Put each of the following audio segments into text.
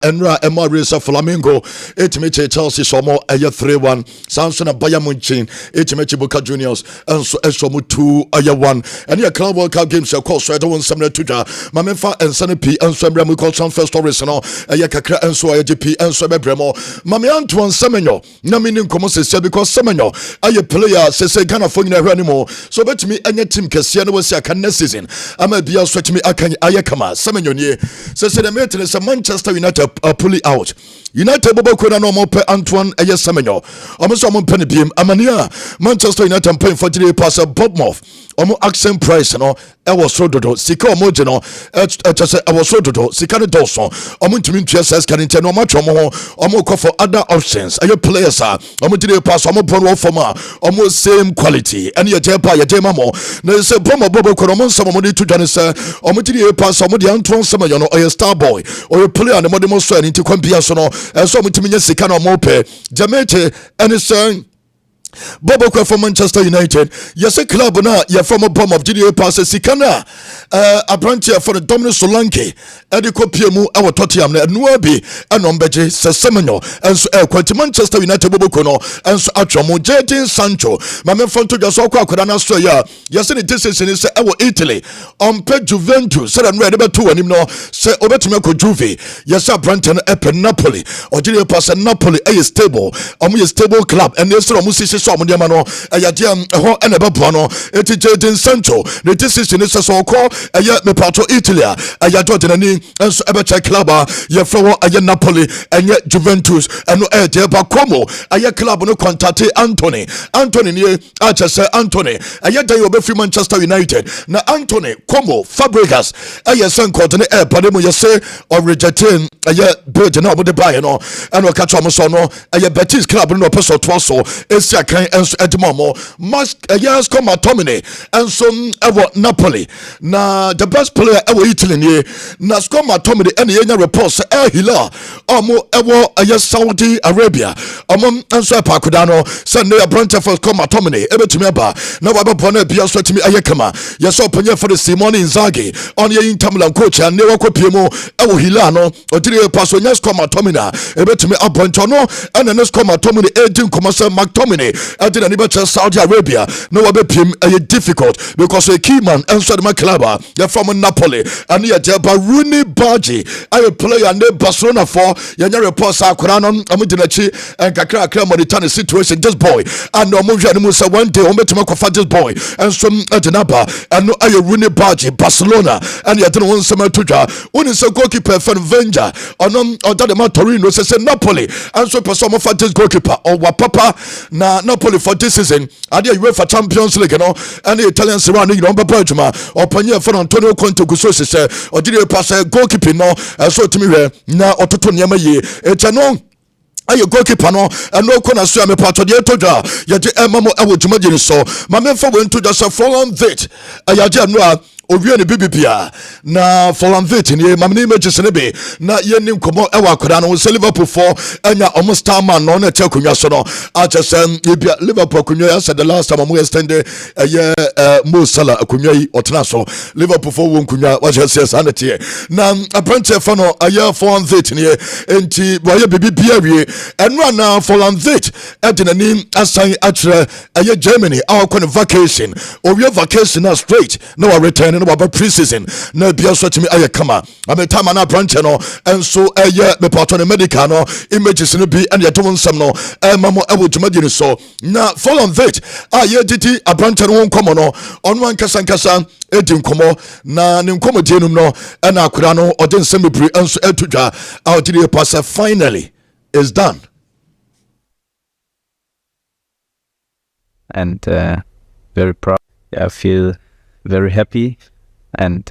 Enra Emarisa Flamingo, Etimeche Chelsea Somo, Aya 3-1, Samson Bayern Munich, Etimeche Boca Juniors, and so Esomu 2, Aya 1. And your Club World Cup games, of course, so I don't want some tuja. Mamenfa and Sunny P, and Swem Muko, some first stories, and Aya Kakra, and so IGP, and Swem Bremo. Mami Antoine Semenyo, Naminin Comose, because Semenyo, Aya player, says Ghana for you anymore. So bet me, any team Cassiano was a can season. I'm a Bia Switch me, Ayakama, Semenyo, says the maintenance of Manchester United. Pull it out. United Bobo Kuna no more pe Antoine Semenyo. Almost someone penny beam. Amania Manchester United paying for today passer Bob Moff. Omo accent price no was so dodo. Sika omo no I was so dodo. Sika Dawson. Omo to mean TSS can intend no much omo call for other options. Are you players are omo today pass omo born former omo same quality. And your jepa your jema mo. No say Bomo Bobo Kuna omo some money to Johnny sir. Omo today pass omo the Antoine Semenyo no or a star boy or a player and the modern so into compia so no so mutiminya sika no mo pe Jamaica and his son Bobo for Manchester United. Yes, a club na ya from a bomb of GDA passes Sikana. A branch here for the Dominic Solanke. Ediko Piemu, our Tottenham, and Nuabi, and Ombeje, Sesemeno, and so quite Manchester United Bobo Kono, and so Achomo, Jadin Sancho. My man from Togasoko, Kodana Soya. Yes, and this is in our Italy. On Pet Juventus, said I'm ready about two and him no, say Obetimeko Juve. Yes, a Branton Epen Napoli, or GDA pass and Napoli, a stable, a stable club, and there's no Musi. So Mundiamano, Ayadiam, and a Babuano, Etijaden Sancho, the decision is so called a yet me pato Italia, Ayadotani, and so Ebecha Clubba, Yafro, Aya Napoli, and yet Juventus, and no Edeba Como, Aya Club no contate Anthony, Archer say Anthony, Ayada Yobe Manchester United, na Anthony, Como, Fabregas, Aya San Cotton, Pademo, you say, or rejecting Aya Burden over the Bayano, and no Cachamosono, Aya Betis Club, no Peso Twaso, Esia. And so Edmomo must yes come Tomine and some ever Napoli. Na the best player ever Italy na skoma Tomine and the reports Hila Omo ever Saudi Arabia and so Pakudano Sunday a branch for come Tomine ebe to me ba na waba pone bia so to me ayekama yes open for the Simone Inzaghi on your Inter coach and never kopiemo ever Hilano or did a pass yes come Tomina ebe to me abontono and the next come Tomine 18 commercial McTominay I did an Saudi Arabia. No, I bet him difficult because a key man and so my club. You're from Napoli and you're Rooney Bargi. I will play and then Barcelona for your reports are Koranon, Amidinachi, and Kakra Monitani situation. Just boy, and no move Musa one day, Omet Makofatis boy, and some Adenaba, and no I Rooney Bargi, Barcelona, and you don't want some Tuja. One is a goalkeeper from Venja, or Dadama Torino says Napoli, and so Pasoma Fatis goalkeeper, or Wapapa, na Napoli for this season. I did UEFA Champions League, and the Italian surrounding on Bapajuma, or Pania for Antonio Conte Gusosi, or did you pass a goalkeeping no, so to me, now or Totonyama ye, it's a no. Ayo goalkeeper no and no corner so me part of the toja yet mamo I would imagine so my men for went to just for on that ayaje no owie ne bibibia na for on that ni my name is be na ye nim komo e wa koda no se Liverpool for anya almost star man no na che kunwa so no a just Liverpool kunwa said the last time we extended Mo Salah kunwa yi otena so Liverpool for won kunwa wa just say sanity na apprentice for no aya for on that ni enti boye bibibia wie enra na for on that edinani asan atre Germany our kind of vacation or we vacation na straight no return no about pre-season no bia so to me ayekama am time na branch no and so me part on medical no images no be and yato nsam no mamo awojumadi so na fall on that diti a branch no nkomo no on one kasa edi nkomo na ne nkomo die num no na akura no odin semebri enso etudwa didi pass finally is done and very proud. I feel very happy and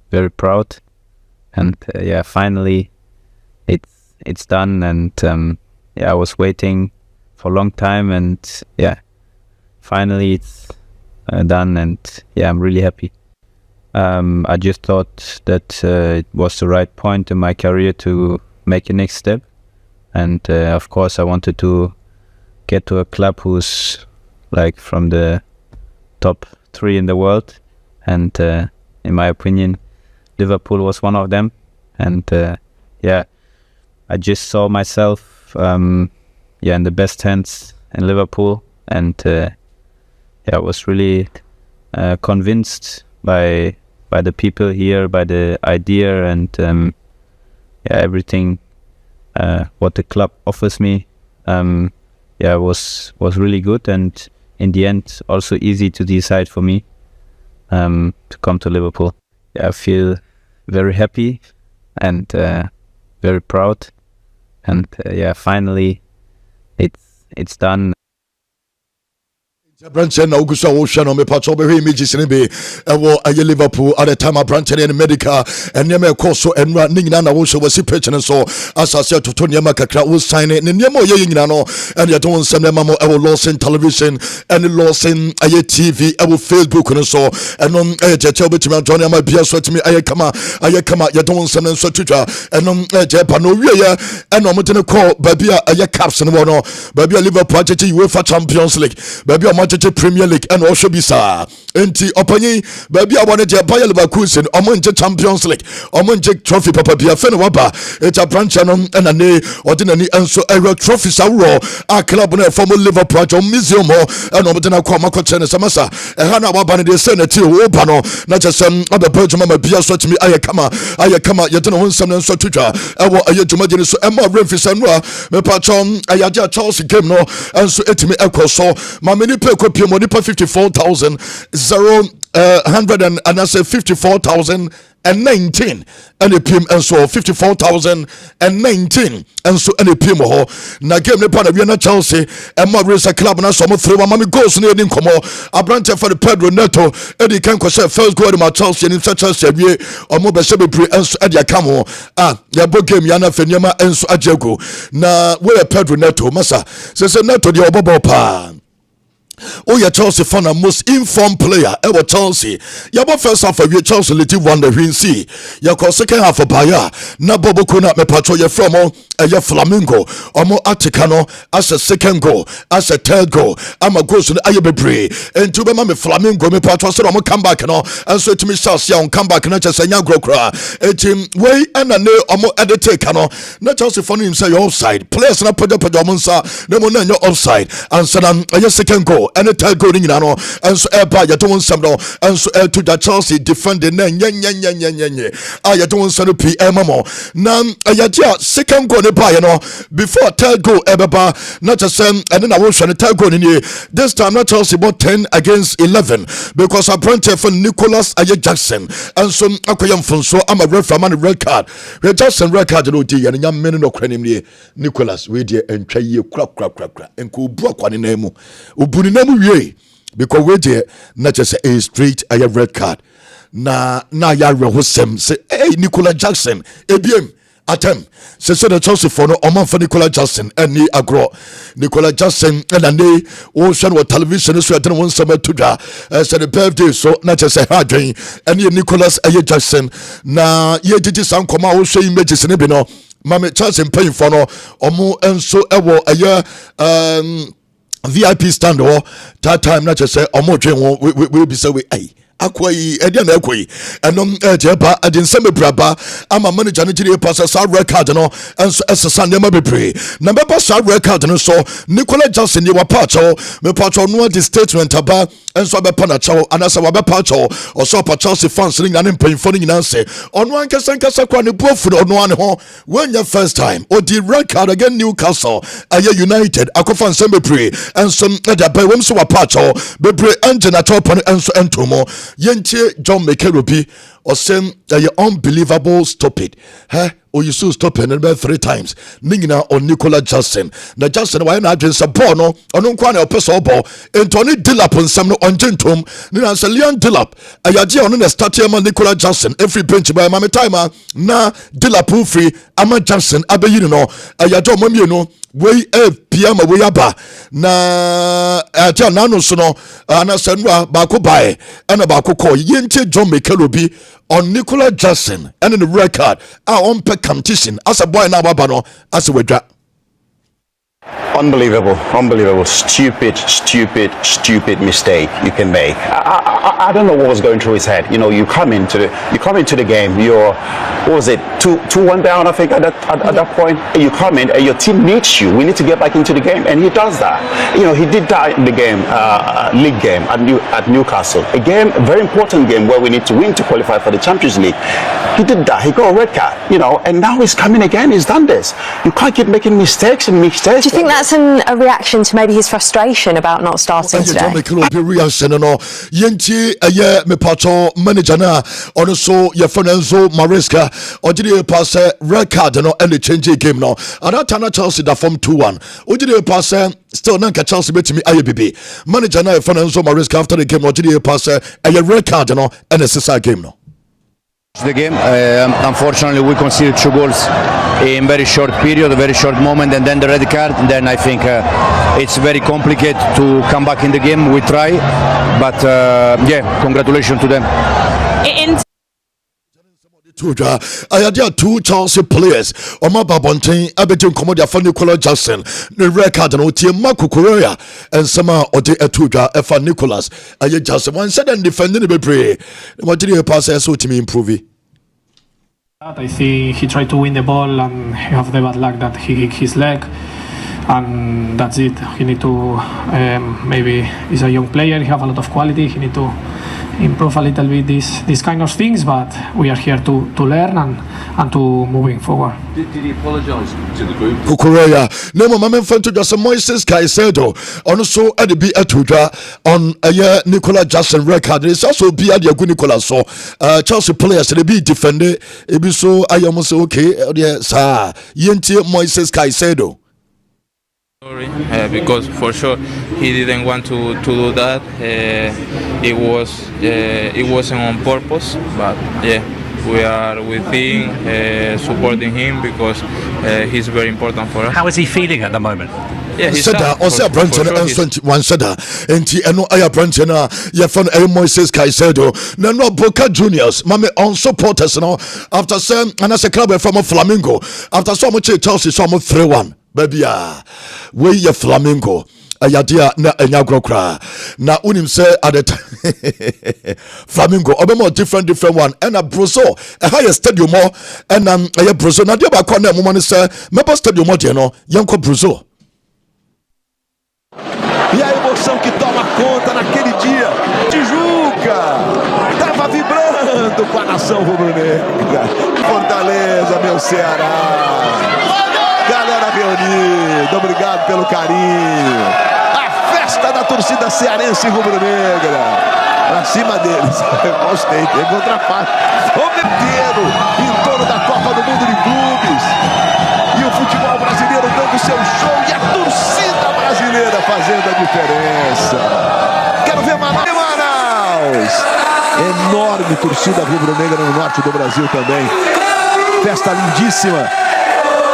very proud, and finally it's done. And I was waiting for a long time, and finally it's done, and I'm really happy. I just thought that it was the right point in my career to make a next step, and of course I wanted to get to a club who's like from the top 3 in the world, and in my opinion Liverpool was one of them. And I just saw myself, in the best hands in Liverpool, and I was really convinced by the people here, by the idea, and everything what the club offers me. Was really good, and in the end also easy to decide for me to come to Liverpool. I feel very happy and very proud, and finally it's done. Branche na ogusa wo hwe no me pacho be hwe images ne be ewo aye Liverpool at the time branche ne medical enema ekoso enra ne nyina na wo hwe wasi pitch ne so asase toto nema kakra wo sign ne nema oye nyina no and yet won sem nema mo ewo Lawson television and Lawson aye TV ewo Facebook ne so enom jeche obetimi antoni ama bia so timi aye kama yet won sem ne so twitwa enom jepa no wie ye enom tene call babia aye caps ne wo no babia Liverpool jeche UEFA Champions League babia Premier League and also bisa enti opanyi baby abone je Bayer Leverkusen omonje Champions League omonje trophy papa bia fe no waba eta branch no na ne ordinary enso euro trophy sawro a club na former Liverpool jo museum ho and omdena kwa makoche ne samasa e ha na waba ne de se na ti wo ba no na je sem abeba juma ma bia so timi aye kama ye de no nsam ne nso twitwa ewo aye juma je ne so e ma remfisa no a me pa chon ayaje Chelsea game no enso etimi ekoso ma meni pe kopie mo nipa 54,000 100 and I say 54,019 and a PM and so 54,019 and so any PM ho na game ne pa na we na Chelsea and ma race club na so mo throw mama goals na edin komo abrante for the Pedro Neto edi kan ko say first goal ma Chelsea ni Chelsea wie omo be se be pre and so edi akam ho ya bo game ya na feniama and so ajego na we Pedro Neto masa say Neto the obobo pa. Oh, yeah, Chelsea fan a most informed player ever Chelsea. Yabo first half of your Chelsea little wonder win see. Yako second half of Bayer. Na bobo kuna me patro ye from a Flamingo. Omo Atikano as a second goal, as a third goal. I'm a goal to the Ayebebre. And to be me Flamingo me patro said omo come back no. And so to me Chelsea on come back na just a young grokra. A team way and a ne omo edite kano. Na Chelsea fan him say offside. Players na poja monsa. No mo na offside. And so a second goal. And a third goal in ano and so air you don't some no and so to the Chelsea defending I don't send PM now I second goal no before third goal ever not just and then I was trying to third goal in here this time not Chelsea but 10 against 11 because I printed for Nicholas Jackson and so so I'm a red from a red card Jackson red card no D and young men no cranim Nicholas we dear and try you crap and cool broke one in name Ubuni because we there not just a straight a red card na ya rehosem say hey Nicola Jackson Eben atem say the Chelsea for no oman for Nicola Jackson and ni agro Nicola Jackson and ne o hwe no television so aten won sama tuda say the birthday so not just say ha dwen and Nicolas Jackson na ye gigi san koma o hwe images ne bi no mama Chelsea pay for no omo enso ewo aye VIP stand or that time not just say omo dwen we be say we akwai ede na akwai enom ejeba adin seme braba ama manager no gire pass sa record no enso esesa ne ma bebre na beba sa record no so Nicola Jackson ye wapacho me pacho no the statement aba enso abepa na chawo anasa wabepa chawo oso pa Chelsea fans ni nyane mpanyfo ni nyina se ono ankasa kwa ne buafu ono ane ho wenya first time o the record again Newcastle aye United akofa nsem bebre enso eda wem so wapacho bebre engine atop enso entomo yenche John Mekerobi or same unbelievable stupid or you so stop and about 3 times ningina on Nicola Jackson na Jackson why na adwen support no ono kwa na opeso ball Anthony Dillap nsam no on gentom ni na Leon Dillap ayaje ono na start ma Nicola Jackson every bench by my timer na Dillap free ama Jackson abeyi no ayaje omamie no we piama we aba na aja na no so no na sanwa ba ko bae ana ba ko ko yenche John Mekerobi on Nicola Jackson and in the record on competition as a boy now baba no as a wedra Unbelievable, stupid mistake you can make. I don't know what was going through his head. You know, you come into the game. You're, what was it, 2-1 down? I think at that point, and you come in and your team needs you. We need to get back into the game, and he does that. You know, he did that in the game, league game at Newcastle. A game, a very important game where we need to win to qualify for the Champions League. He did that. He got a red card. You know, and now he's coming again. He's done this. You can't keep making mistakes. Do you think that's a reaction to maybe his frustration about not starting today? Reaction no yenti me pato manager na ono so ye Enzo Maresca ojide pass record no and change game no anata na Chelsea da form 2-1 ojide pass still na ka Chelsea betimi ayebibi manager na ye Enzo Maresca after the game ojide pass record no and a game no. The game, unfortunately, we conceded 2 goals in very short period, a very short moment, and then the red card. And then I think it's very complicated to come back in the game. We try, but yeah, congratulations to them. I had 2 Chelsea players. Oma Babontin, Abetin Comodia for Nicola Jackson, the record and Otie Marco Correa, and Sama Ote Etuja, Efa Nicholas. I just one said and defending the pray. What did you pass so to me improve? I think he tried to win the ball and he have the bad luck that he kicked his leg, and that's it. He need to maybe he's a young player, he have a lot of quality, he need to improve a little bit these kind of things, but we are here to learn and to moving forward. Did he apologise to the group? Kukureya no mo mama fanto just Moises Caicedo ono so ade bi atudwa on Nicola Jackson record is also be ade agu Nicola so Chelsea players they be defend ebi so ayom so okay sir yenti Moises Caicedo. Sorry, because for sure he didn't want to do that. It wasn't on purpose, but yeah, we are with him, supporting him because he's very important for us. How is he feeling at the moment? Yeah, he's said that. Also, Brandon and one said that. And no, I Brandon. You found Moises Caicedo. No, Boca Juniors. Mame on supporters now. After saying, and as a club from Flamingo. After so much Chelsea, so much 3-1. Baby, we ye Flamingo. Ayadia na enyagrokra na unim say at the Flamingo obemo different one and a Brazil a higher stadium more and a Brazil na dia ba kwa na mo man say member stadium more de no yanko Brazil. E a emoção que toma conta naquele dia, Tijuca tava vibrando com a nação rubro-negra. Fortaleza, meu Ceará. Galera reunida, obrigado pelo carinho. A festa da torcida cearense rubro-negra. Pra cima deles. Gostei, tem contraparte. O inteiro em torno da Copa do Mundo de Clubes. E o futebol brasileiro dando seu show. E a torcida brasileira fazendo a diferença. Quero ver Manaus. Enorme torcida rubro-negra no norte do Brasil também. Festa lindíssima.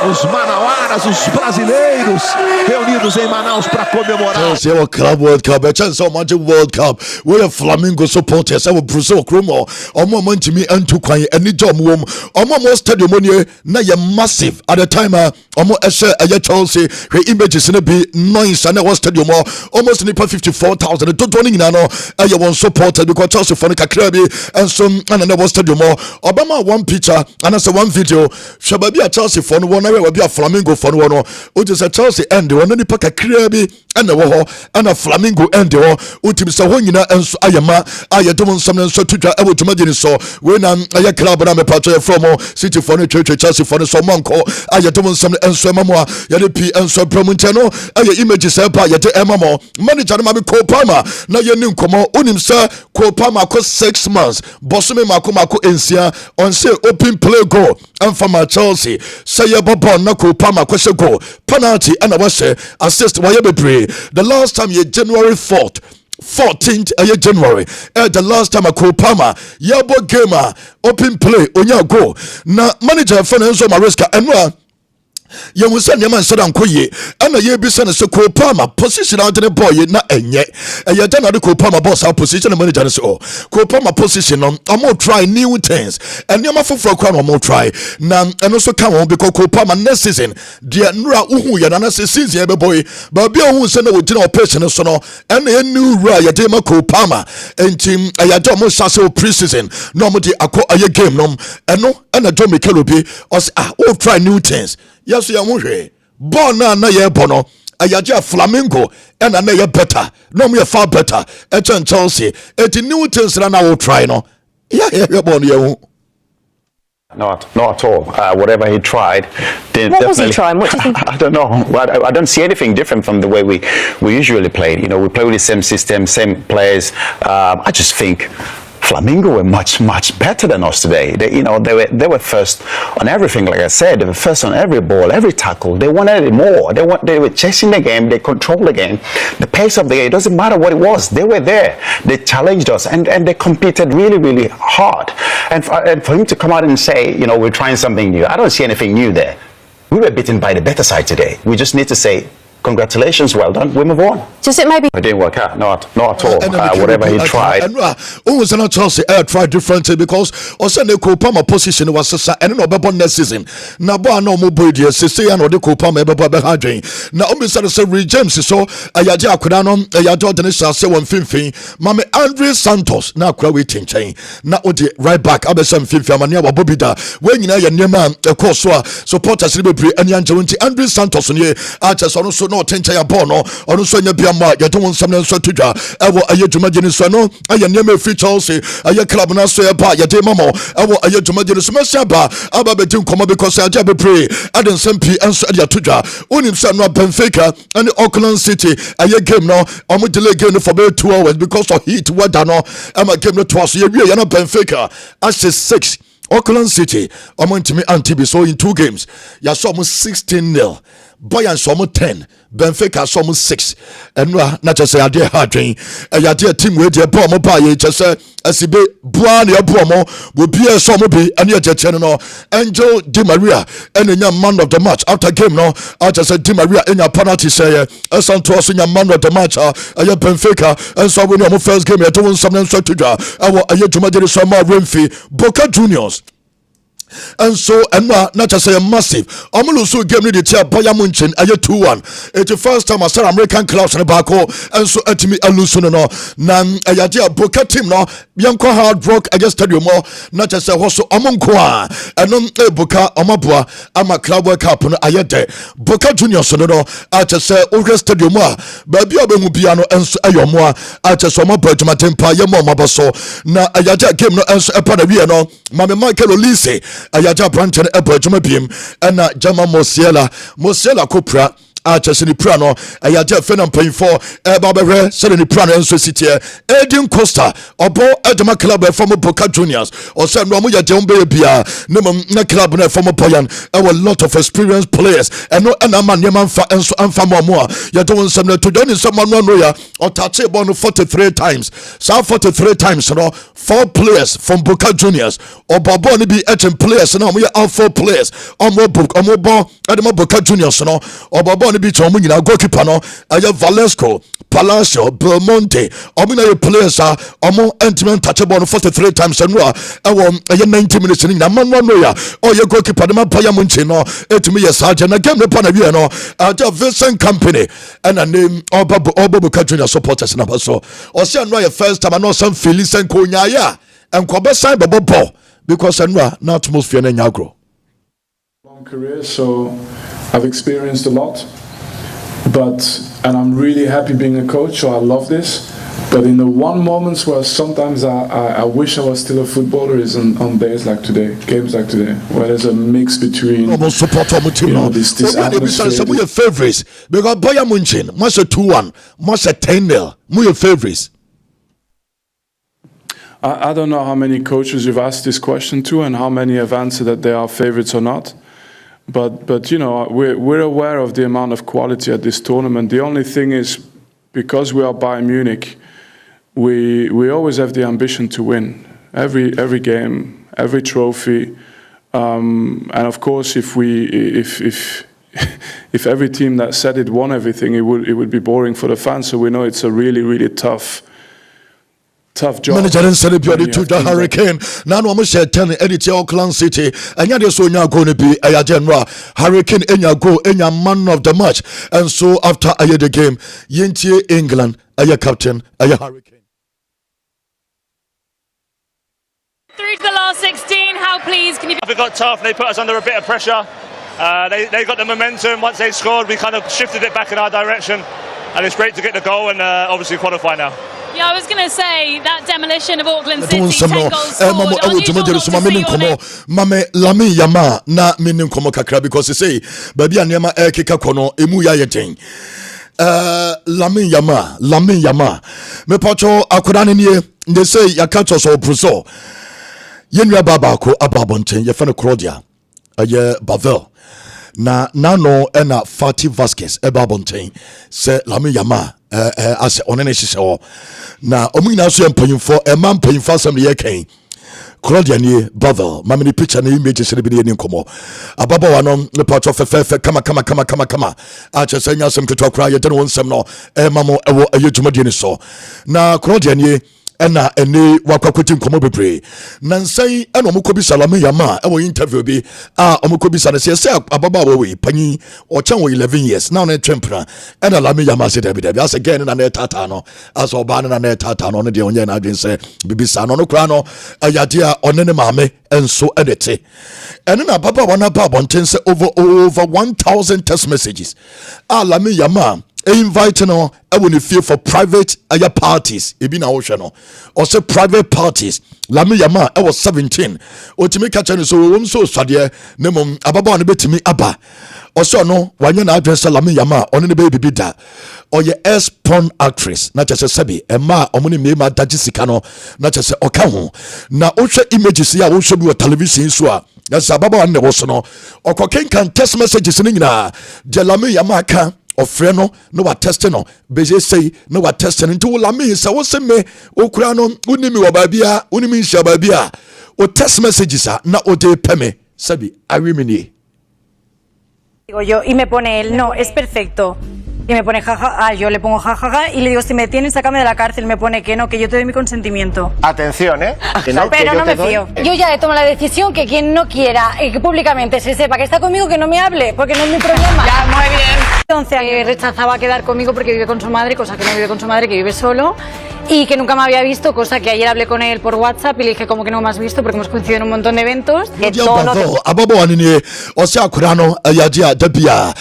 Os manauaras, os brasileiros reunidos em Manaus para comemorar. Yes, our club World Cup, a chance of Magic World Cup. We're Flamingo supporters. Our Brazil Chromo. Omo monti me antu kwanye any job wom. Omo stadium money na ye massive at the time. Omo eshe aye Chelsea. Her images in be noise and our stadium almost nipa 54,000. Don't want to know aye one supporter because Chelsea for the Krabi and some and our stadium. Obama one picture and as one video. Shababi a Chelsea for one. We be a Flamingo for one. Which is a Chelsea end. One any pack a crabby and a war and a Flamingo end. Utim Sawina and Ayama. I don't some so to able to imagine so when I'm a club and I'm a patch from City for the church, Chelsea for the Somonco. I don't some and so mamma, Yadipi and so Promontano. I images up by Yate Emamo. Manager Mami Kopama. Now you knew Como Unim sir Kopama cost 6 months. Bossome Makumako Ensia on say open play goal and from my Chelsea. Say Bon Nako Pama question goal penalty and I was assist why pray the last time you January 14th January the last time I call Pama Yabo gamer open play on your go now manager Enzo Maresca and You send your man Saddam Koye, and a year be sent a Ko Palmer position out in the boy, not and yet. A Yatana Ko Palmer boss our position and manager so Ko Palmer position on more try new things and your mouth for a crown or more try. Nan and also come on because Ko Palmer next season, dear Nura Uhu Yanana season, every boy, but be who send a general person or so and a new Raya Dema Ko Palmer and team a Yadomo Sasso preseason. Normally, I call a game nom and no and a Joe Mikelobi or all try new things. Yes, you are born na ye bono. Ayaja Flamingo and na ye better. No me far better. Echen Chelsea. Eti new things na will try no. Yeah, born you. Not at all. Whatever he tried, what was he trying? What do you think? I don't know. I don't see anything different from the way we usually play. You know, we play with the same system, same players. I just think Flamingo were much better than us today. They were first on everything. Like I said, they were first on every ball, every tackle. They wanted it more. They were chasing the game. They controlled the game. The pace of the game. It doesn't matter what it was. They were there. They challenged us and they competed really hard. And for him to come out and say, you know, we're trying something new. I don't see anything new there. We were beaten by the better side today. We just need to say, congratulations, well done. We move on. Just it maybe it didn't work out. Not at all. Whatever he tried. And always not Chelsea try differently because also the Kopama position was and no bebo next season. Na bo no mo boy dey say and the Kopama bebo be hadwen. Na o be say James so ayaje akoda no ayaje odene say won finfin. Mame Andre Santos na akora we tinchen. Na o dey right back abesam finfin amane abobi da. We nyina ye nema course so supporters be bre ani anje wonti Andre Santos ne acha so no so no tencha ya ball no ono so nya bia ma ye don sam na so tudwa ewo aye dwumagye so no aye nema free Chelsea aye club na so ye ba ye de mamo ewo aye dwumagye so mesia ba aba be tin komo because aja be pray aden sampi enso ade atudwa onim se no Benfica and Auckland City aye game no omo delay game no for be 2 hours because of heat weather no ama game no twas ye wie ye na Benfica as 6 Auckland City omontimi antibi so in 2 games ya so mo 16-0 Bayern so mo 10 Benfica so mo 6 enwa na chese ade hadwen ade team we de ball mo ba ye chese asibe bua na ball mo wo bia so mo bi ane cheche no Angel Di Maria enya man of the match after game no after say Di Maria enya penalty say Santos so nya man of the match aye Benfica and so we no first game e to won some so tudwa awo aye dwumadere so ma Renfi Boca Juniors. And so and not just say massive. So game the tia Bayern Munchen aye 2-1. It's the first time I saw American clubs in the back and so etimi alusuno no nan ayadia Boca team no yanko hard rock against stadium not just say hoso omonko and Boca omabua ama club world cup no ayede Boca Juniors no at just say over stadium baby obemu bia no enso ayomo at just omabua jumatempa yemo mabaso na ayadia game no enso epa na wie no mame Michael Olise ayaja branch na ebo adwuma biem na Jama Mosiela Kopra chese ni pra no ayaja fenam pain for ba behwe se ni pra no enso sitie Edin Costa obo adwuma club from Boca Juniors or say no mo ya jembe bia na club na from Boyan a lot of experienced players and no na man fa enso amfa mo ya don some to don someone no ya or touch ball 43 times so 43 times no 4 players from Boca Juniors or babo ni bi players na mo ya all 4 players omo ball adema Boca Juniors no or babo ni bi chomo nyina goalkeeper no aya Valesco Palacio Belmonte omina ye players omo intimate touch ball 43 times no aya 90 minutes ni na man no ya o ye goalkeeper dem Bayern Munchen no etimi ye saje na game no pa na wie no aya Vincent Company and a name obo Boca Juniors supporters na so o say no ye first time no some Felix Konya ya enko be sign ball because na atmosphere na nyagro long career, so I've experienced a lot, and I'm really happy being a coach, so I love this. But in the one moments where sometimes I wish I was still a footballer is on days like today, games like today, where there's a mix between this atmosphere. Some of your favorites, because Bayern Munchen, must a 2-1, must a 10-0, your favorites. I don't know how many coaches you've asked this question to and how many have answered that they are favorites or not. But you know, we're aware of the amount of quality at this tournament. The only thing is, because we are Bayern Munich, we always have the ambition to win every game, every trophy, and of course, if if every team that said it won everything, it would be boring for the fans. So we know it's a really, really tough job. Manager and celebrate to the Hurricane. Now no almost 10 edit Auckland City. And yet so now going to be a general Hurricane in your go in your man of the match. And so after a year the game, Yentie England, a year captain, a year Hurricane. Through to the last 16, how pleased can you be? We got tough, they put us under a bit of pressure. They got the momentum. Once they scored, we kind of shifted it back in our direction. And it's great to get the goal and obviously qualify now. Yeah, I was going to say that demolition of Auckland City, 10 goals scored. Unusual not to see your name. Mame Lami Yama na meaning komo kakra because say baby anema keka kono emu ya yeten. Lami Yama. Me pacho akodane nie they say yakato so bruso. Yenua baba ko ababonten ye fene Claudia. Aye Bavel. Na nano ena Fati Vasquez ebabonten se Lami Yama as onene hyehyɛ na omu nyina so empanyimfo mpanyimfo asem ye kan Claudia ni Bavel mamini picture na image se bi ne nkomo ababawa no ne patro fefe kama a chese nya asem keto akra ye de no nsem no mamo ewo ayedwumade ni so na Claudia ni ena eni wakwakwoti nkomo bebre na nsan ena omukobi Salami Yama ewo interview bi omukobi sa se ababa we panyi o chan 11 years now na twempra ena Lami Yama se dabi as again na tata no as oba na tata no de onye na adwen se bibisa no kra no ayade a onene maame enso edete ena na baba wana ba bonten se over 1000 text messages Lami Yama invite no I will feel for private parties ebi na wo hwe no or say private parties Lami Yama I was 17 otimi ka chane so wom so swade ne mom ababa no betimi aba o so no wanye na address Lami Yama ono ne baby bi da or ye ex porn actress na chese sabi ema omuni mema daji sika no na chese oka ho na wo hwe images ya wo hwe bi o television so a yes ababa wan ne wo so no okokenkan text messages ni nyina de Lami Yama ka ofre no wa test no beje sei no wa test no nti wo Lami se wo se me okura no unimi wo babia unimi hia babia o text messages na o de peme sabi awimini digo yo y me pone él no es perfecto y me pone jaja yo le pongo jajaja y le digo si me tienen sácame de la cárcel me pone que no que yo te doy mi consentimiento atención pero no me fío yo ya he tomado la decisión que quien no quiera que públicamente se sepa que está conmigo que no me hable porque no es mi problema Ya, muy bien. 11 años rechazaba quedar conmigo porque vive con su madre cosa que no vive con su madre que vive solo y que nunca me había visto cosa que ayer hablé con él por WhatsApp y le dije como que no me has visto porque hemos coincidido en un montón de eventos que todo lo que ababo anini o se akura no ayaje adabia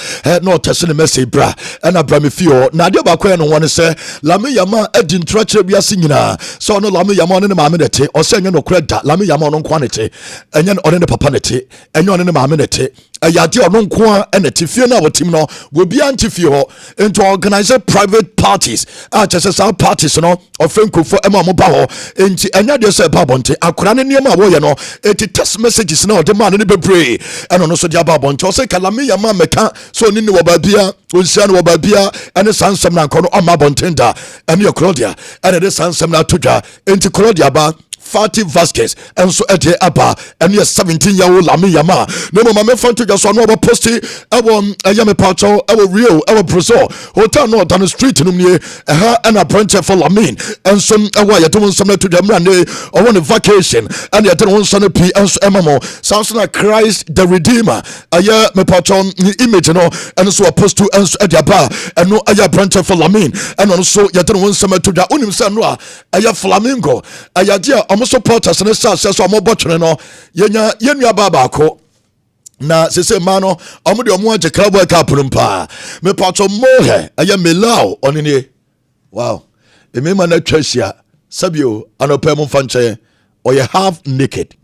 no tese ne message bra na bra me fio na de ba kwa no won se Lami Yama edi ntrachire bia sinyina so no Lami Yama ne maame ne te o se enye no kura da Lami Yama no nkwa ne te enye no ne papa ne te enye no ne maame ne te ayade ono nkwa ene te fie na wotim no we bia ntifie ho into organize private parties chese some parties no ofenkrofo ema mo ba ho enti enya de se ba bonte akura ne niam wo ye no eti text messages na o de man ne bebre eno no so dia ba bonte o se Lami Yama meka so ni wo ba bia onsia no wo ba bia ene sansem na nkono o ma bonte nda ene Claudia ene de sansem na todwa enti Claudia ba Fati Vasquez and so at the upper and yes 17-year-old Lami Yama no mama me fun to just one over posty I am a pacho our real our Brazil hotel no down the street no near and a branch for Lamin and some away you don't some to them run I want a vacation and you don't want some p and so MMO sounds like Christ the Redeemer aya me pacho image no and so post to and so at the bar and no aya branch for Lamin and also you don't want some to that unim say no aya Flamingo aya dia supporters ne sa so mo botwene no yenua baba ko na sese ma no omo de omo age club world cup rumpa me pato mohe aya melao onini wow emema na twahia sabio anopem mfanche or you half naked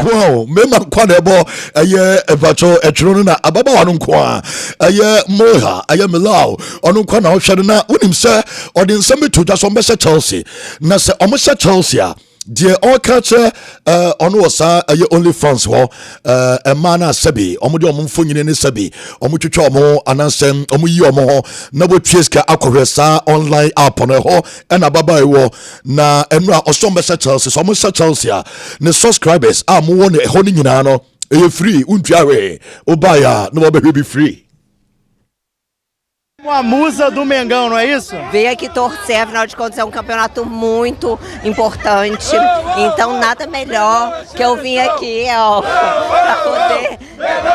wow mema kwa debo aye evacho etro na ababa wanu kwa aye moha aye melao onu kwa na ohwede na unim se odi nsem to da so mbese Chelsea na se omse Chelsea deɛ ɔka kyerɛ ɔno wɔ saa ɛyɛ only fans hɔ ɛma no asɛbi ɔmo de ɔmo mfo nyine ne sɛbi ɔmo twitwa ɔmo anansɛm ɔmo yi ɔmo hɔ na wɔtue sika akɔhwɛ saa online app no ɛhɔ ɛna baba ɛwɔ na ɛno a ɔsɔm bɛhyɛ Chelsea so ɔmo hyɛ Chelsea a ne subscribers a mo wɔ ne ɛhɔ no nyinaa no ɛyɛ free wontua hwee wobaeɛ a na wɔbɛhwɛ bi free. Uma musa do Mengão, não é isso? Veio aqui torcer, afinal de contas é um campeonato muito importante. Então nada melhor que eu vim aqui, ó, para poder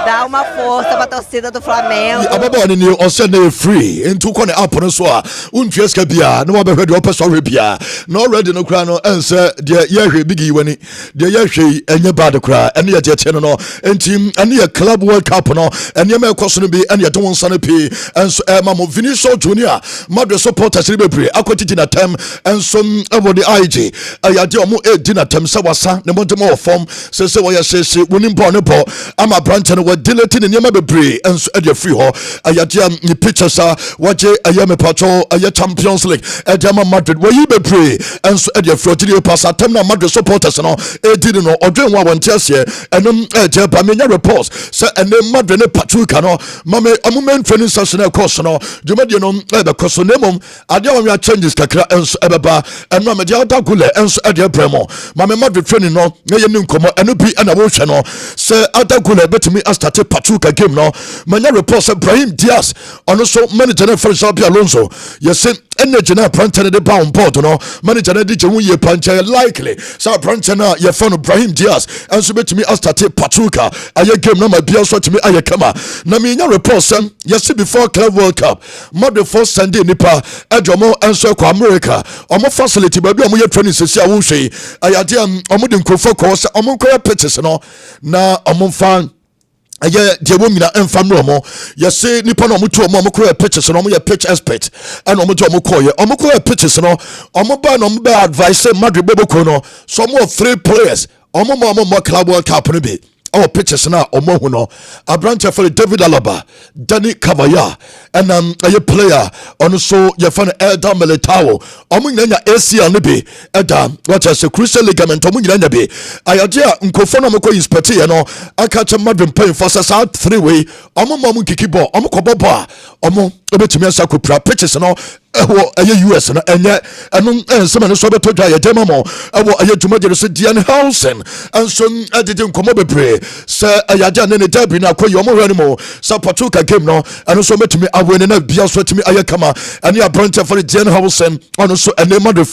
dar uma força para a torcida do Flamengo. Ababa ni ɔsɛ free into kɔ ne app no so a wontua sika bia na wɔbɛhwɛ deɛ ɔpɛ so ɔhwɛ bia na already no kora no ɛnsɛ deɛ yɛhwɛ bigi wani deɛ yɛhwɛ yi ɛnyɛ bad kora ɛne yɛ deɛ no no enti ɛne yɛ club world cup no ɛnneɛma ɛkɔ so no bi ɛne yɛde wo nsa no pii ɛnso ɛma mo Vinicius Junior Madrid supporters ni bebree akɔtiti na tam ɛnso ɛwɔ de IG ɛyade ɔmo ɛdi na tam sɛ wasa ne mo ntɛm wɔ fam sɛ wɔyɛ hyehye wɔnim bɔ ne bɔ ama branch no wɔ delete ne nneɛma bebree ɛnso ɛde free hɔ ɛyade ne pictures a wɔgye ɛyɛ mepatɔ ɛyɛ Champions League ɛde ama Madrid wɔyi bebree ɛnso ɛde free ɔgye pass atam na Madrid supporters no ɛdi no ɔdwen wɔ wɔnte aseɛ ɛnom ɛgye ba menya reports sɛ ɛne Madrid ne Pachuca no mame ɔmo main training session ɛkɔ so no dwumadie no ɛbɛkɔ so na mmom adeɛ a wɔnwea changes kakra ɛnso ɛbɛba ɛno a mede ada gule ɛnso ɛde brɛ mo mame Madrid training no na yɛ ne nkɔmmɔ ɛno bi ɛna wɔhwɛ no sɛ ada gule bɛtumi astate Pachuca game no manya report sɛ Brahim Diaz ɔno so manager no Felix Alonso yɛsɛ energy na prantene de bound board no manager na de gye wo yie pankyɛ likely sɛ prantene a yɛfa no Brahim Diaz ɛnso bɛtumi astate Pachuca ayɛ game no ma bia so tumi ayɛ kama na menya report sɛ yɛsɛ before Club World Cup Madrid for Sunday nipa ɛdɔmo ɛnso ɛkɔ America ɔmo facility baabi ɔmo yɛ training sesi a wohwɛ yi ayade ɔmo de nkurɔfoɔ kɔɔ sɛ ɔmo nkɔyɛ pitches no na ɔmo mfa ɛyɛ deɛ wɔn nyinaa ɛnfa mmerɛ ɔmo yɛse nipa na ɔmo tu ɔmo kɔyɛ pitches no ɔmo yɛ pitch expert ɛna ɔmo de ɔmo kɔɔyɛ ɔmo kɔyɛ pitches no ɔmo ba na ɔmo bɛ advice Madrid bɔbɔ no so ɔmo wɔ 3 players ɔmo mɔ Club World Cup no bi our pitches na ɔmo hu no abrante for David Alaba Dani Cavaya ɛna ɛyɛ player ɔno so yɛfa no Elda Militao ɔmo nyina ACL no bi ɛda wɔkyɛ sɛ crucial ligament ɔmo nyina nya bi ayade a nkofo no ɔmo inspect yɛ no aka kyɛ Madrid mpanyinfo sɛ saa 3 way ɔmo ma ɔmo nkiki bɔ ɔmo kɔbɔ bɔ a ɔmo obetumi asa kopra pitches no ɛwɔ ɛyɛ US no ɛnyɛ ɛno ɛnsɛm no so bɛtɔ dwa yɛ dɛm mo ɛwɔ ɛyɛ dwumadie so Dian Hausen ɛnso ɛdede nkɔmɔ bebree sɛ ɛyade ne ne derby na akɔyi ɔmo hwɛ no mo sɛ Pachuca game no ɛno so bɛtumi awɔ na bia so tumi ayɛ kama ɛne abrante for Dian Hausen ɔno so ɛne Madrid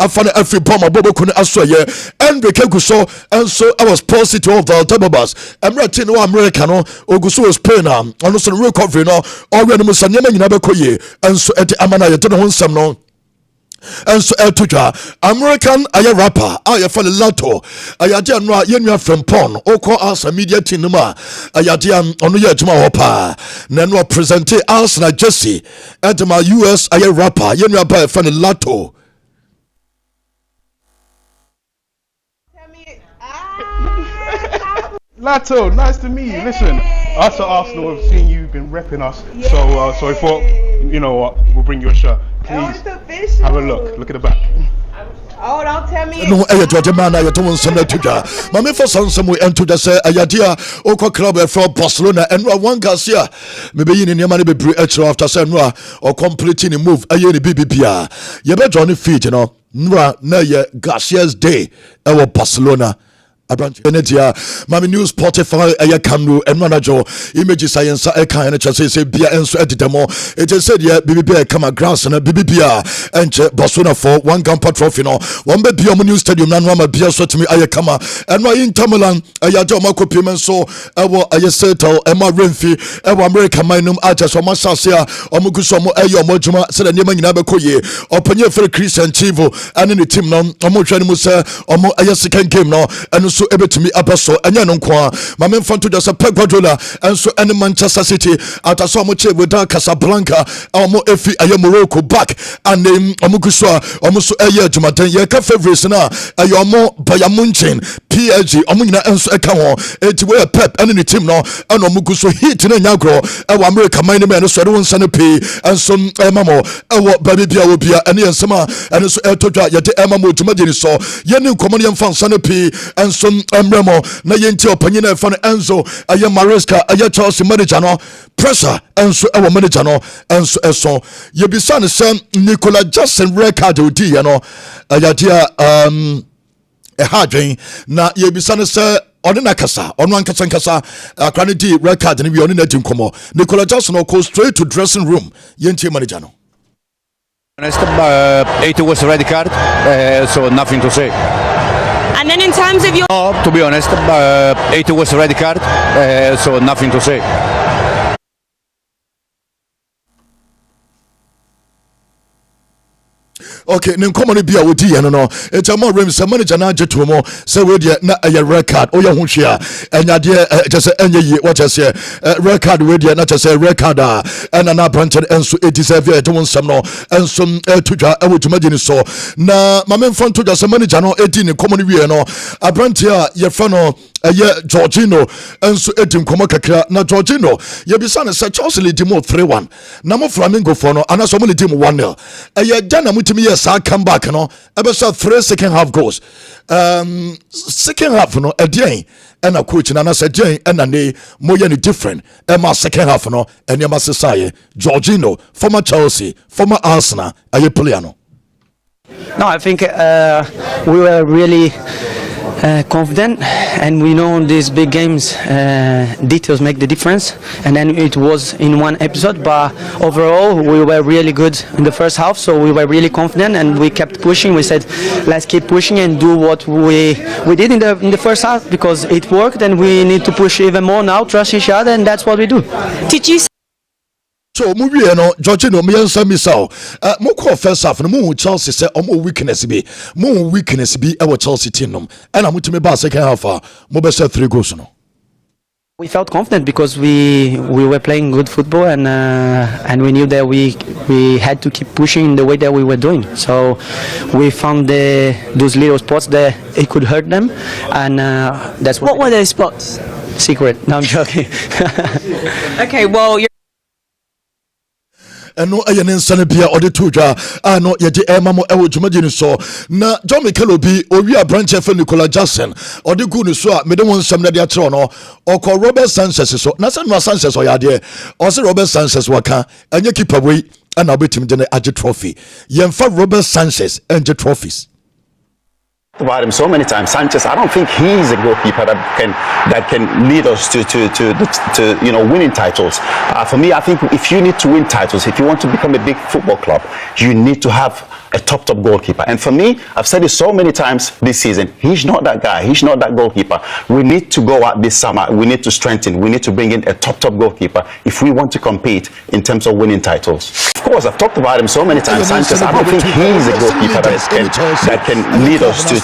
afa no afri bɔma bɔbɔku no aso ɛyɛ Enrique Guso ɛnso ɛwɔ Sport City of Valdebebas ɛmmerɛ te no America no oguso wɔ Spain a ɔno so no recovery no ɔwɛ no mo sɛ nneɛma nyinaa bɛkɔ yie ɛnso ɛde amana yɛ no ho nsɛm no ɛnso ɛto dwa American ayɛ rapper a yɛfa no Lato ayade no a yɛnua Frempon ɔkɔ Arsenal media team no mu a ayade a ɔno yɛ adwuma hɔ paa na no presente Arsenal jersey ɛde ma US ayɛ rapper yɛnua ba yɛfa no Lato. Lato, nice to meet you. Listen, us at Arsenal have seen you've been repping us, so I thought, you know what, we'll bring you a shirt. Please have a look. Look at the back. Oh, don't tell me. No, I told you, man, I told you something to you. Mammy for some way and to the say, Ayadia, Oko Club from Barcelona, and one Garcia. Maybe in your money be extra after Senra or completing a move. I hear the BBPR. You better on the feet, you know. Nra, na ye Garcia's day, our Barcelona. Abenetia mami news Spotify aya kamru enwanajo image science e kan na chese se bia enso ededemo it said ya BBB kama grass na BBB enche Barcelona for one Gampa trophy no one be bia new stadium na no ma bia so timi aya kama enwa Inter Milan aya jo makopim so ewo aya settle ema Renfi ewo America manum aja so ma sase a omuguso mo ayo omodwuma se na nema nyina be koye openye for Christian Chivo ane ne team no omo hwani mu se omo aya second game no eno so ebetumi abaso anya no nko a mame mfanto da Pep Guardiola enso ene Manchester City ataso omo che weda Casablanca omo efi aye Morocco back and omo guso omo so eye adwumaden ye ka favorites na aye omo Bayern Munchen PSG ɔmo nyina enso eka ho enti we Pep ene ne team no eno ɔmo gu so hit na nyagro ɛwɔ America man ne me so de won sane pay enso mamo ɛwɔ baby bia wo bia ene ensema ene so etodwa ye de mamo dwumadi ni so ye ne nkomo ne mfa sane pay enso emremo na ye nti opanyi na ɛfa no Enzo aye Maresca aye Chelsea manager no pressure enso ɛwɔ manager no enso ɛso ye bisa ne sɛ Nicola Jackson record odi ye no ayadia hadwen na ye bisa ne sɛ ɔne na kasa ɔno ankasa akra ne di record ne wi ɔne na di nkomo Nicola Jackson go straight to dressing room ye nti manager no. It was a red card, so nothing to say. And then in terms of your... To be honest, it was a red card, so nothing to say. Okay, ne nkomo ne bia wodi ye no no eta mo rem se manager na ajeto mo se we de na aye record o ye ho hwe a enyade je enye yi what je say record we de na je say record na branch enso 87 e de won sam no enso tudwa e wotuma ni so na mame mfon tudwa se manager no edi ne nkomo ne wie no abranche a ye fa no eye Georgino enso edi nkomo kakra na Georgino ye bisa ne se Chelsea lead mo 3-1 na mo Flamingo for no ana so mo lead mo 1-0 eye jana mutimi yes I come back no ebesa 3 second half goals second half no edian and a coach na say edian and ne mo ye ni different ma second half no ene ma sesaye Georgino former Chelsea former Arsenal aye player no. No, I think we were really confident, and we know these big games details make the difference, and then it was in one episode, but overall we were really good in the first half, so we were really confident and we kept pushing. We said let's keep pushing and do what we did in the first half because it worked, and we need to push even more now, trust each other, and that's what we do. Did you so mu wie no Georgino me yansa misao mo call first half no mo Chelsea say omo weakness bi e wo Chelsea team no and amutime ba second half mo be say 3 goals no. We felt confident because we were playing good football, and we knew that we had to keep pushing in the way that we were doing. So we found those little spots that it could hurt them, and that's what were those spots? Secret. No, I'm joking. Okay, well you're eno aye ne nsane bia ode todwa no ye de emamo ewo dwumadi ni so na John Mikel Obi owi a branch for Nicola Jackson ode gu ni so a mede won nsam na de akere no okọ Robert Sanchez so na se no Sanchez o ya de o se Robert Sanchez waka anya keeper we na obetim de age trophy yemfa Robert Sanchez enge trophies about him so many times. Sanchez, I don't think he's a goalkeeper that can lead us to winning titles. For me, I think if you need to win titles, if you want to become a big football club, you need to have a top goalkeeper. And for me, I've said it so many times this season, he's not that guy. He's not that goalkeeper. We need to go out this summer. We need to strengthen. We need to bring in a top goalkeeper if we want to compete in terms of winning titles. Of course, I've talked about him so many times. Sanchez, I don't think he's a goalkeeper that can lead us to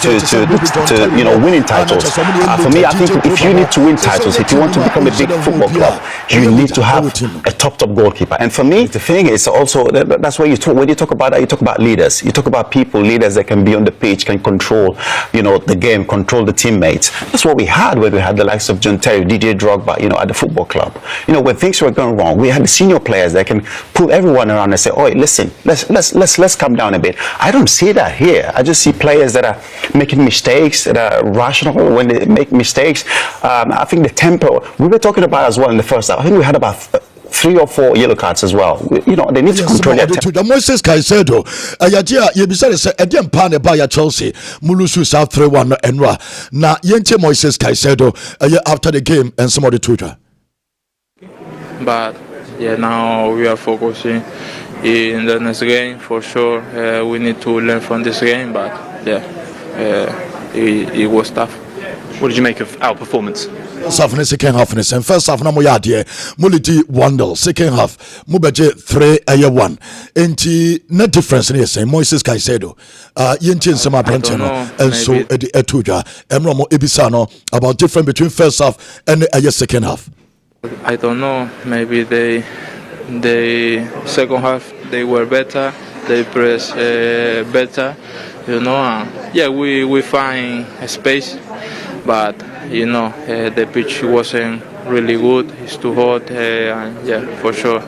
winning titles. For me, I think if you need to win titles, if you want to become a big football club, you need to have a top goalkeeper. And for me, the thing is also that's why when you talk about that, you talk about leaders. You talk about leaders that can be on the pitch, can control, the game, control the teammates. That's what we had when we had the likes of John Terry, Didier Drogba, at the football club. When things were going wrong, we had the senior players that can pull everyone around and say, "Oh, listen, let's calm down a bit." I don't see that here. I just see players that are making mistakes, that are rational when they make mistakes. I think the tempo we were talking about as well in the first half. I think we had about 3 or 4 yellow cards as well. They need to control their tempo. Moises Caicedo, ayadia ye bisare se edem pa ne ba ya Chelsea mulusu South 3-1 no enra. Na yente Moises Caicedo after the game and some of the Twitter. But now we are focusing in the next game for sure. We need to learn from this game, but it was tough. What did you make of our performance? Second half and first half na mo yade muliti 1-0 second half mo beje 3-1 enti na difference ne say Moises Caicedo yenti nsema branch no and so etudwa emro mo ebisa no about difference between first half and second half. I don't know, maybe they second half they were better, they press better, we find a space. but you know the pitch wasn't really good. It's too hot, and yeah, for sure.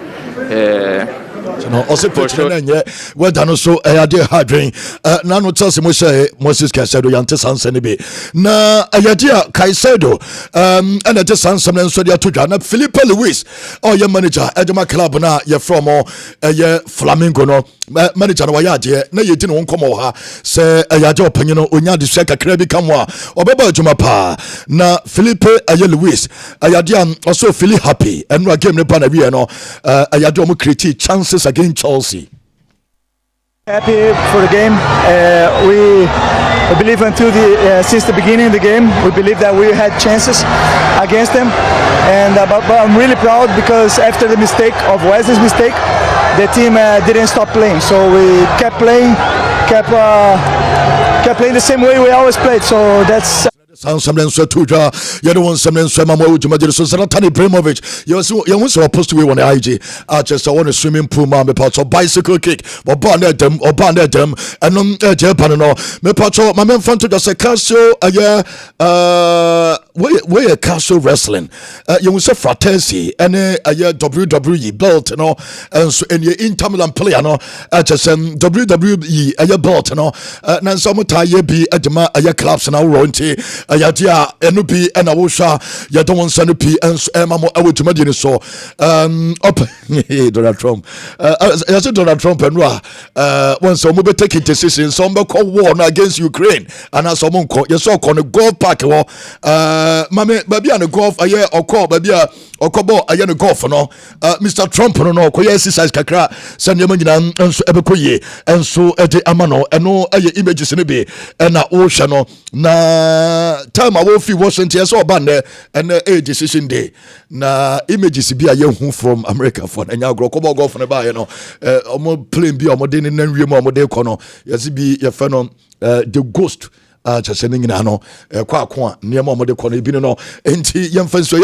No, also pitch na whether no so ayade hadwen na no tell se mo share Moses Caicedo yante sanse ne be na ayade Caicedo and the sanse na so dia to dwa na Felipe Luis your manager Edema club na ye from ye Flamengo no manager na wayade na ye di no nkomo ha se ayade opanyi no onya de sua kakra bi kamwa obeba adwuma pa na Felipe Luis ayade also feel happy and no game ne pa na wie no ayade o mo create chance against Chelsea. Happy for the game. We believe since the beginning of the game, we believe that we had chances against them, and but I'm really proud because after the mistake of Wesley's mistake, the team didn't stop playing. So we kept playing, kept playing the same way we always played. So that's. Something so tuja you don't want something so mama ujuma so Zlatan Ibrahimovic you want to post to on the IG just want a swimming pool man me part of bicycle kick or band them and Japan no me part of my man front to just a castle where castle wrestling you will say fraternity and WWE belt no and so in your Inter Milan player no just WWE belt no nan some tie be adema clubs now ronti ayadia enupi ena wosha ya don sanu pi enso emamo awetuma ni so up Donald Trump as Donald Trump and once so mo be take decision so mo call war against Ukraine and as so mo you saw on the golf park wo mame baby an golf aye okọ baby a okobo aye no golf no Mr. Trump no ko exercise kakra se ne nyina enso ebekoye enso ede amano eno aye images ne be na wo hwe no na time I will feel Washington so band and a decision day na images be a hu from America for and ya go golf na ba you know omo plane bi omo de ne nwie mo omo de ko no yesi bi ye fe no the ghost chese ne nyina no kwa kwa ne omo de ko no bi no enti yemfa so